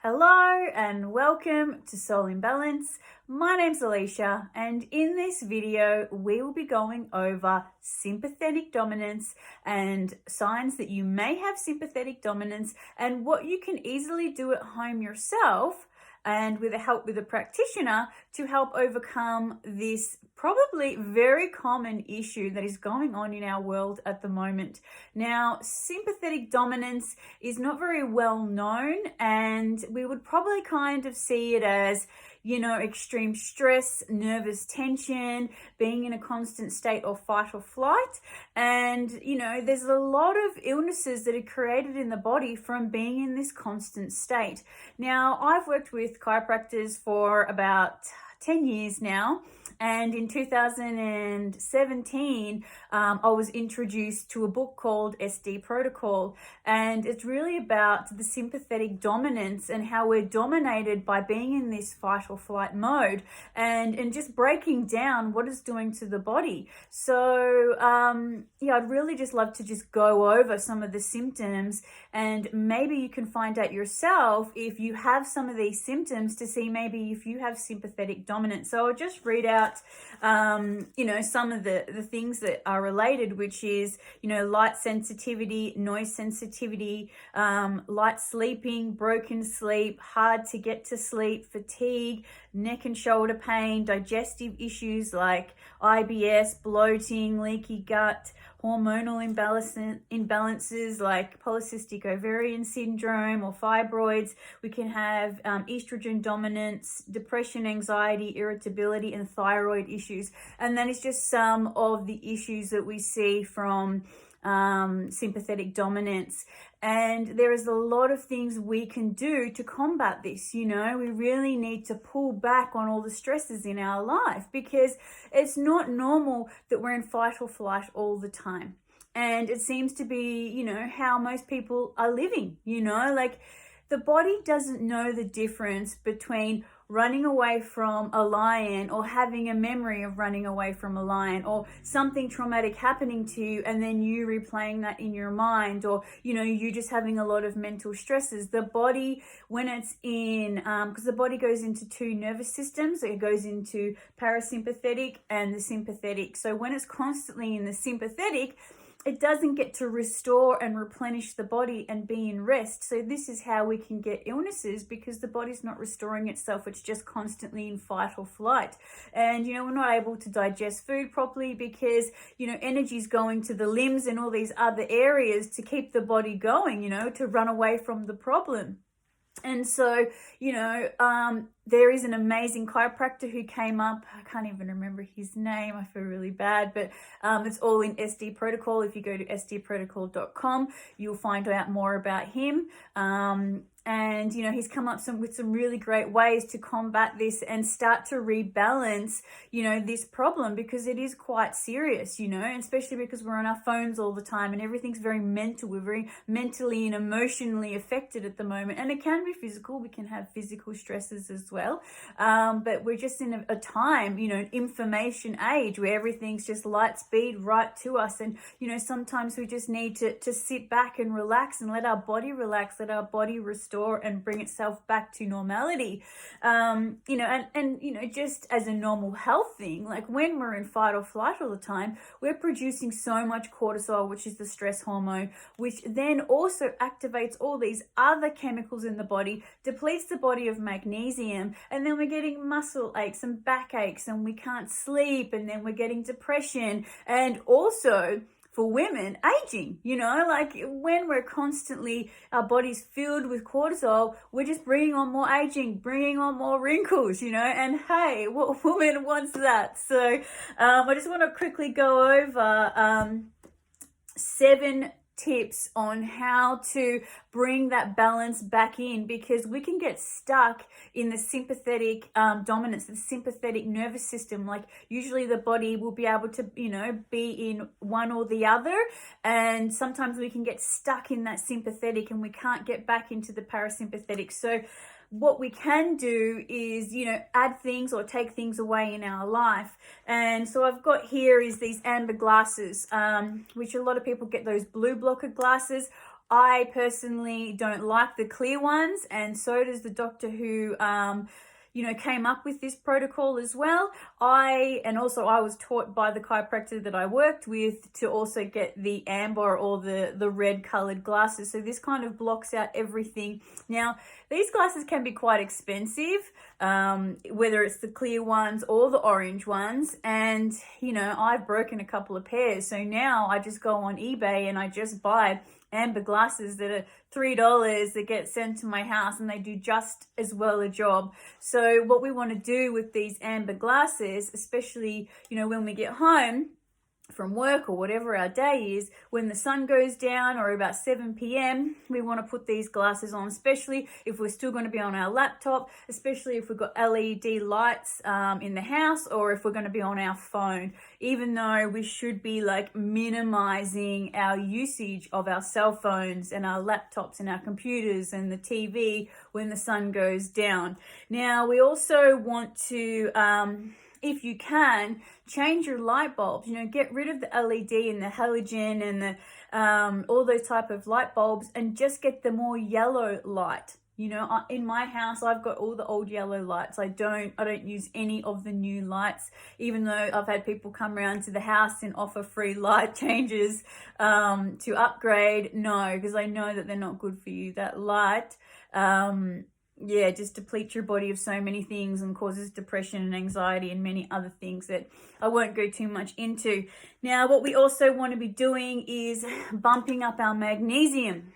Hello and welcome to Soul in Balance. My name's Alicia, and in this video we will be going over sympathetic dominance and signs that you may have sympathetic dominance and what you can easily do at home yourself and with the help with a practitioner to help overcome this probably very common issue that is going on in our world at the moment. Now, sympathetic dominance is not very well known, and we would probably kind of see it as, extreme stress, nervous tension, being in a constant state of fight or flight. And, there's a lot of illnesses that are created in the body from being in this constant state. Now, I've worked with chiropractors for about 10 years now. And in 2017, I was introduced to a book called SD Protocol. And it's really about the sympathetic dominance and how we're dominated by being in this fight or flight mode and just breaking down what it's doing to the body. So, I'd really just love to just go over some of the symptoms, and maybe you can find out yourself if you have some of these symptoms to see maybe if you have sympathetic dominance. So I'll just read out some of the things that are related, which is, light sensitivity, noise sensitivity, light sleeping, broken sleep, hard to get to sleep, fatigue, neck and shoulder pain, digestive issues like IBS, bloating, leaky gut, hormonal imbalances like polycystic ovarian syndrome or fibroids. We can have estrogen dominance, depression, anxiety, irritability, and thyroid issues. And that is just some of the issues that we see from sympathetic dominance. And there is a lot of things we can do to combat this. We really need to pull back on all the stresses in our life, because it's not normal that we're in fight or flight all the time. And it seems to be, how most people are living, like the body doesn't know the difference between running away from a lion or having a memory of running away from a lion, or something traumatic happening to you and then you replaying that in your mind, or you just having a lot of mental stresses. The body, when it's in because the body goes into two nervous systems. It goes into parasympathetic and the sympathetic. So when it's constantly in the sympathetic, it doesn't get to restore and replenish the body and be in rest. So this is how we can get illnesses, because the body's not restoring itself. It's just constantly in fight or flight. And, we're not able to digest food properly because, energy is going to the limbs and all these other areas to keep the body going, to run away from the problem. And so, there is an amazing chiropractor who came up. I can't even remember his name. I feel really bad, but it's all in SD Protocol. If you go to sdprotocol.com, you'll find out more about him. And, he's come up with some really great ways to combat this and start to rebalance, this problem, because it is quite serious, and especially because we're on our phones all the time and everything's very mental. We're very mentally and emotionally affected at the moment. And it can be physical. We can have physical stresses as well. But we're just in a time, an information age where everything's just light speed right to us. And, sometimes we just need to sit back and relax and let our body relax, let our body restore and bring itself back to normality. Just as a normal health thing, like when we're in fight or flight all the time, we're producing so much cortisol, which is the stress hormone, which then also activates all these other chemicals in the body, depletes the body of magnesium, and then we're getting muscle aches and back aches, and we can't sleep, and then we're getting depression. And also, for women, aging, like when we're constantly, our body's filled with cortisol, we're just bringing on more aging, bringing on more wrinkles, and hey, what woman wants that? So I just want to quickly go over 7 tips on how to bring that balance back in, because we can get stuck in the sympathetic dominance, the sympathetic nervous system. Like usually the body will be able to, be in one or the other. And sometimes we can get stuck in that sympathetic and we can't get back into the parasympathetic. So what we can do is, add things or take things away in our life. And so I've got here is these amber glasses, which a lot of people get those blue blocker glasses. I personally don't like the clear ones, and so does the doctor who came up with this protocol as well. I was taught by the chiropractor that I worked with to also get the amber or the red colored glasses. So this kind of blocks out everything. Now, these glasses can be quite expensive, whether it's the clear ones or the orange ones. And, I've broken a couple of pairs. So now I just go on eBay and I just buy amber glasses that are $3 that get sent to my house, and they do just as well a job. So what we want to do with these amber glasses, especially, when we get home from work or whatever our day is, when the sun goes down or about 7 p.m, we want to put these glasses on, especially if we're still going to be on our laptop, especially if we've got LED lights in the house, or if we're going to be on our phone, even though we should be like minimizing our usage of our cell phones and our laptops and our computers and the TV when the sun goes down. Now, we also want to if you can, change your light bulbs. Get rid of the LED and the halogen and the all those type of light bulbs, and just get the more yellow light. In my house, I've got all the old yellow lights. I don't use any of the new lights, even though I've had people come around to the house and offer free light changes to upgrade. No, because I know that they're not good for you. That light, just depletes your body of so many things and causes depression and anxiety and many other things that I won't go too much into. Now, what we also want to be doing is bumping up our magnesium.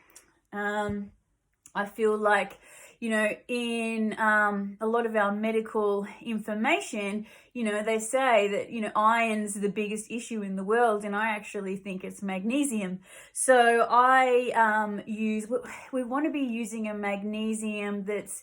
I feel like, in a lot of our medical information, they say that, iron's the biggest issue in the world, and I actually think it's magnesium. So we want to be using a magnesium that's,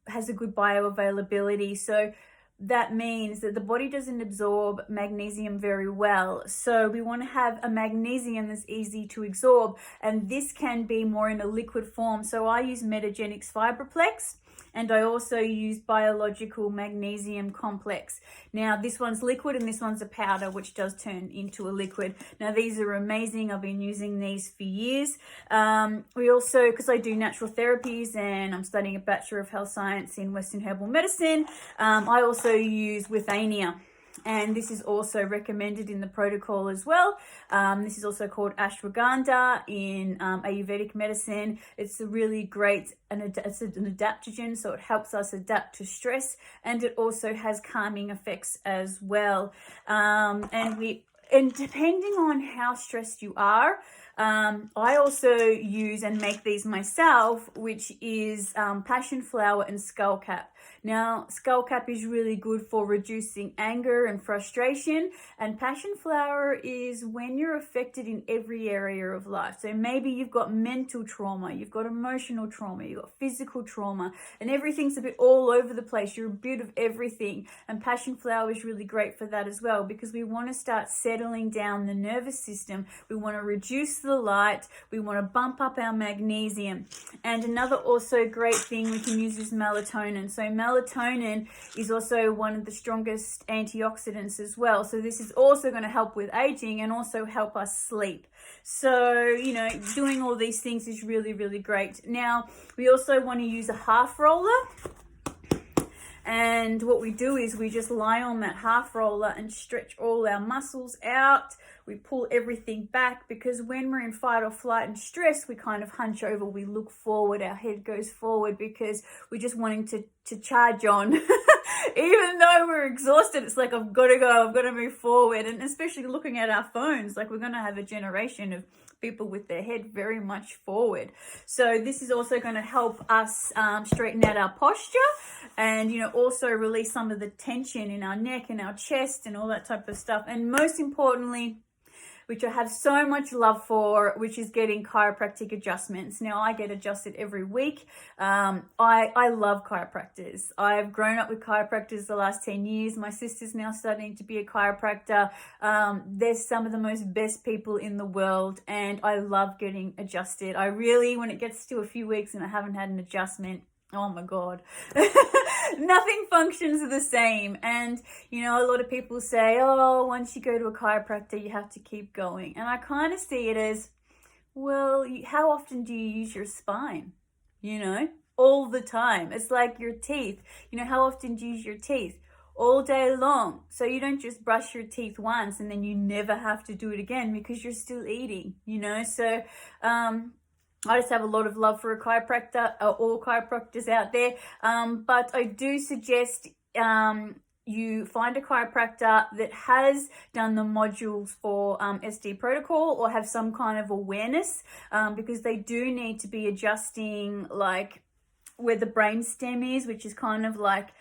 has a good bioavailability. So that means that the body doesn't absorb magnesium very well. So we want to have a magnesium that's easy to absorb, and this can be more in a liquid form. So I use Metagenics Fibriplex, and I also use biological magnesium complex. Now, this one's liquid and this one's a powder, which does turn into a liquid. Now, these are amazing. I've been using these for years. We also, because I do natural therapies and I'm studying a Bachelor of Health Science in Western Herbal Medicine, I also use Withania. And this is also recommended in the protocol as well. This is also called ashwagandha in Ayurvedic medicine. It's a really great, it's an adaptogen, so it helps us adapt to stress, and it also has calming effects as well. And depending on how stressed you are, I also use and make these myself, which is passion flower and skullcap. Now, skullcap is really good for reducing anger and frustration, and passion flower is when you're affected in every area of life. So maybe you've got mental trauma, you've got emotional trauma, you've got physical trauma, and everything's a bit all over the place. You're a bit of everything, and passion flower is really great for that as well, because we want to start settling down the nervous system. We want to reduce the light. We want to bump up our magnesium. And another also great thing we can use is melatonin. So melatonin is also one of the strongest antioxidants as well. So this is also going to help with aging and also help us sleep. So, doing all these things is really, really great. Now, we also want to use a half roller. And what we do is we just lie on that half roller and stretch all our muscles out. We pull everything back, because when we're in fight or flight and stress, we kind of hunch over, we look forward, our head goes forward, because we're just wanting to charge on. Even though we're exhausted, it's like, I've got to go, I've got to move forward. And especially looking at our phones, like we're going to have a generation of people with their head very much forward. So this is also going to help us straighten out our posture, and also release some of the tension in our neck and our chest and all that type of stuff. And most importantly, which I have so much love for, which is getting chiropractic adjustments. Now, I get adjusted every week. I love chiropractors. I've grown up with chiropractors the last 10 years. My sister's now studying to be a chiropractor. They're some of the most best people in the world, and I love getting adjusted. I really, when it gets to a few weeks and I haven't had an adjustment, oh my God, nothing functions the same. And, a lot of people say, oh, once you go to a chiropractor, you have to keep going. And I kind of see it as, Well, how often do you use your spine? You know, all the time. It's like your teeth. You know, how often do you use your teeth? All day long. So you don't just brush your teeth once and then you never have to do it again because you're still eating, you know. So I just have a lot of love for a chiropractor, all chiropractors out there. But I do suggest you find a chiropractor that has done the modules for SD protocol or have some kind of awareness, because they do need to be adjusting like where the brain stem is, which is kind of like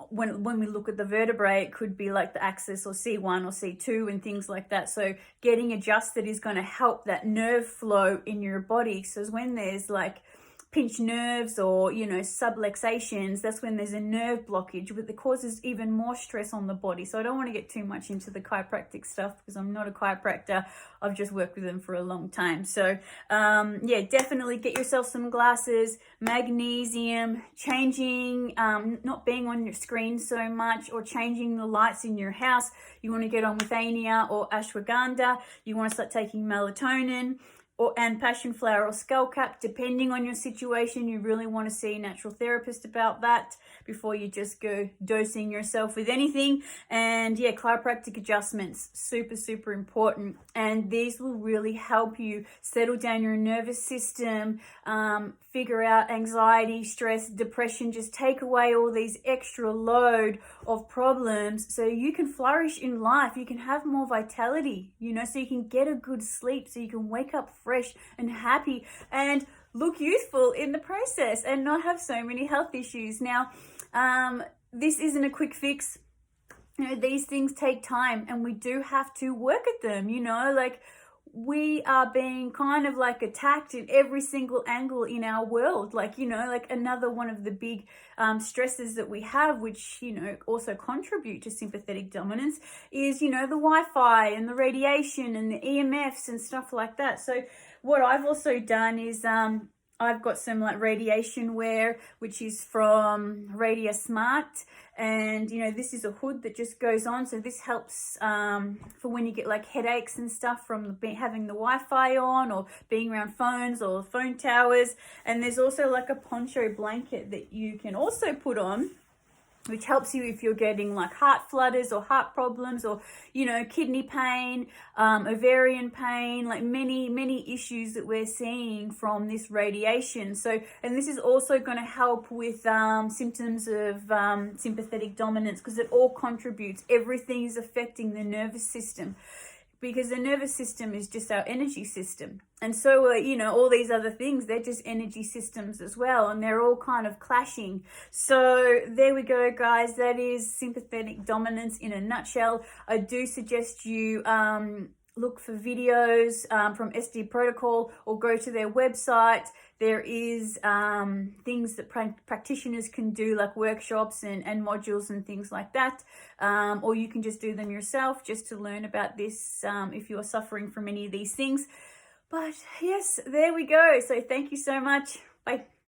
when we look at the vertebrae, it could be like the axis or C1 or C2 and things like that. So getting adjusted is going to help that nerve flow in your body. So when there's like pinched nerves or, you know, subluxations, that's when there's a nerve blockage that causes even more stress on the body. So I don't want to get too much into the chiropractic stuff because I'm not a chiropractor. I've just worked with them for a long time. So yeah, definitely get yourself some glasses, magnesium, changing, not being on your screen so much, or changing the lights in your house. You want to get on with Ania or ashwagandha. You want to start taking melatonin, and passion flower or skull cap, depending on your situation. You really want to see a natural therapist about that before you just go dosing yourself with anything. And yeah, chiropractic adjustments, super, super important. And these will really help you settle down your nervous system, figure out anxiety, stress, depression, just take away all these extra load of problems so you can flourish in life. You can have more vitality, you know, so you can get a good sleep, so you can wake up fresh and happy and look youthful in the process and not have so many health issues. Now, this isn't a quick fix. You know, these things take time and we do have to work at them, you know, like we are being kind of like attacked in every single angle in our world. Like, you know, like another one of the big stresses that we have, which, you know, also contribute to sympathetic dominance, is, you know, the Wi-Fi and the radiation and the EMFs and stuff like that. So what I've also done is I've got some like radiation wear, which is from Radio Smart. And, you know, this is a hood that just goes on. So this helps for when you get like headaches and stuff from having the Wi-Fi on or being around phones or phone towers. And there's also like a poncho blanket that you can also put on, which helps you if you're getting like heart flutters or heart problems or, you know, kidney pain, ovarian pain, like many issues that we're seeing from this radiation. So, and this is also going to help with symptoms of sympathetic dominance, because it all contributes. Everything is affecting the nervous system, because the nervous system is just our energy system. And so, you know, all these other things, they're just energy systems as well, and they're all kind of clashing. So there we go, guys. That is sympathetic dominance in a nutshell. I do suggest you look for videos from SD Protocol or go to their website. There is things that practitioners can do, like workshops and modules and things like that. Or you can just do them yourself just to learn about this if you're suffering from any of these things. But yes, there we go. So thank you so much. Bye.